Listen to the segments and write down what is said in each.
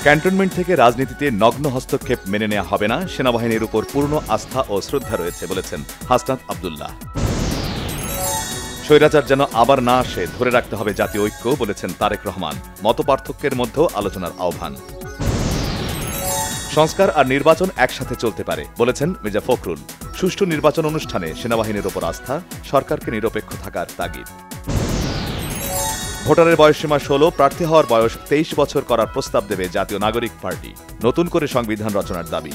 Cantonment থেকে রাজনীতিতে নগ্ন হস্তক্ষেপ মেনে নেওয়া হবে না, সেনাবাহিনীর উপর পূর্ণ আস্থা ও শ্রদ্ধা রয়েছে বলেছেন হাসনাত আব্দুল্লাহ। স্বৈরাচার যেন আবার না আসে ধরে রাখতে হবে জাতীয় ঐক্য বলেছেন তারেক রহমান। মতপার্থক্যের মধ্যেও আলোচনার আহ্বান। সংস্কার আর নির্বাচন একসাথে চলতে পারে বলেছেন মির্জা ফখরুল। সুষ্ঠু নির্বাচন অনুষ্ঠানে সেনাবাহিনীর ওপর আস্থা, সরকারকে নিরপেক্ষ থাকার তাগিদ। ভোটারের বয়সসীমা 16, প্রার্থী হওয়ার বয়স 23 বছর করার প্রস্তাব দেবে জাতীয় নাগরিক পার্টি। নতুন করে সংবিধান রচনার দাবি।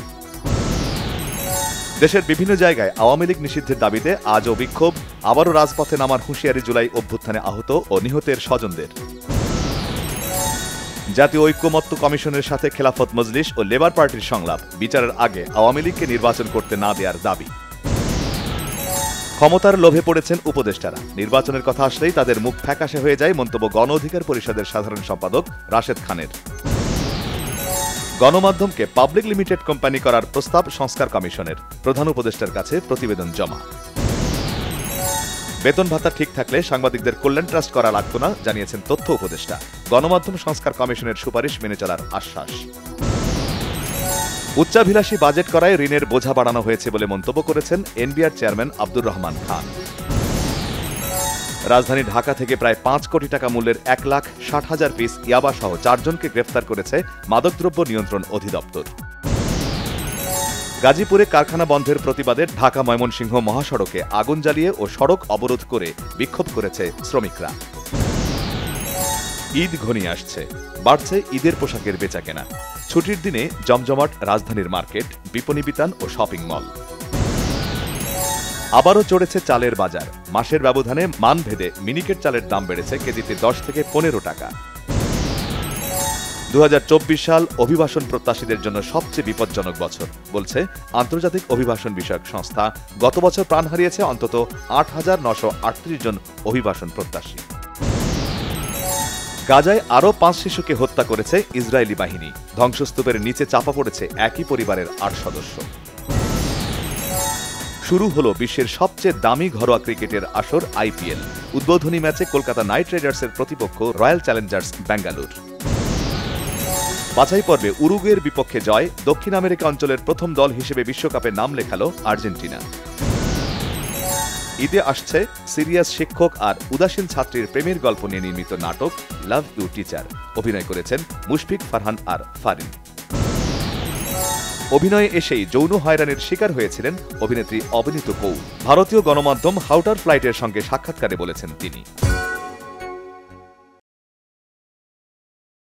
দেশের বিভিন্ন জায়গায় আওয়ামী লীগ নিষিদ্ধের দাবিতে আজও বিক্ষোভ, আবারও রাজপথে নামার হুঁশিয়ারি জুলাই অভ্যুত্থানে আহত ও নিহতের স্বজনদের। জাতীয় ঐক্যমত্য কমিশনের সাথে খেলাফত মজলিস ও লেবার পার্টির সংলাপ, বিচারের আগে আওয়ামী লীগকে নির্বাচন করতে না দেওয়ার দাবি। ক্ষমতার লোভে পড়েছেন উপদেষ্টারা, নির্বাচনের কথা আসলেই তাদের মুখ ফ্যাকাশে হয়ে যায় মন্তব্য গণ অধিকার পরিষদের সাধারণ সম্পাদক রাশেদ খানের। গণমাধ্যমকে পাবলিক লিমিটেড কোম্পানি করার প্রস্তাব সংস্কার কমিশনের, প্রধান উপদেষ্টার কাছে প্রতিবেদন জমা। বেতন ভাতা ঠিক থাকলে সাংবাদিকদের কল্যাণ ট্রাস্ট করা লাগত না, জানিয়েছেন তথ্য উপদেষ্টা। গণমাধ্যম সংস্কার কমিশনের সুপারিশ মেনে চলার আশ্বাস। উচ্চাভিলাষী বাজেট করায় ঋণের বোঝা বাড়ানো হয়েছে বলে মন্তব্য করেছেন এনবিআর চেয়ারম্যান আব্দুর রহমান খান। রাজধানী ঢাকা থেকে প্রায় 5 কোটি টাকা মূল্যের 1,60,000 পিস ইয়াবা সহ 4 জনকে গ্রেফতার করেছে মাদকদ্রব্য নিয়ন্ত্রণ অধিদপ্তর। গাজীপুরে কারখানা বন্ধের প্রতিবাদে ঢাকা ময়মনসিংহ মহাসড়কে আগুন জ্বালিয়ে ও সড়ক অবরোধ করে বিক্ষোভ করেছে শ্রমিকরা। ঈদ ঘনিয়ে আসছে, বাড়ছে ঈদের পোশাকের বেচাকেনা। ছুটির দিনে জমজমাট রাজধানীর মার্কেট, বিপণী বিতান ও শপিং মল। আবারও চড়েছে চালের বাজার, মাসের ব্যবধানে মানভেদে মিনিকেট চালের দাম বেড়েছে কেজিতে 10 থেকে 15 টাকা। 2024 সাল অভিবাসন প্রত্যাশীদের জন্য সবচেয়ে বিপজ্জনক বছর বলছে আন্তর্জাতিক অভিবাসন বিষয়ক সংস্থা। গত বছর প্রাণ হারিয়েছে অন্তত 8,938 জন অভিবাসন প্রত্যাশী। গাজায় আরও 5 শিশুকে হত্যা করেছে ইসরায়েলি বাহিনী, ধ্বংসস্তূপের নিচে চাপা পড়েছে একই পরিবারের 8 সদস্য। শুরু হলো বিশ্বের সবচেয়ে দামি ঘরোয়া ক্রিকেটের আসর আইপিএল। উদ্বোধনী ম্যাচে কলকাতা নাইট রাইডার্সের প্রতিপক্ষ রয়্যাল চ্যালেঞ্জার্স বেঙ্গালুর। বাছাই পর্বে উরুগুয়ের বিপক্ষে জয়, দক্ষিণ আমেরিকা অঞ্চলের প্রথম দল হিসেবে বিশ্বকাপে নাম লেখালো আর্জেন্টিনা। ঈদে আসছে সিরিয়াস শিক্ষক আর উদাসীন ছাত্রীর প্রেমের গল্প নিয়ে নির্মিত নাটক লাভ ইউ টিচার। অভিনয় করেছেন মুশফিক, ফারহান আর ফারিন। অভিনয়ে এসেই যৌন হয়রানির শিকার হয়েছিলেন অভিনেত্রী অবনীত কৌর। ভারতীয় গণমাধ্যম হাউটার ফ্লাইটের সঙ্গে সাক্ষাৎকারে বলেছেন তিনি।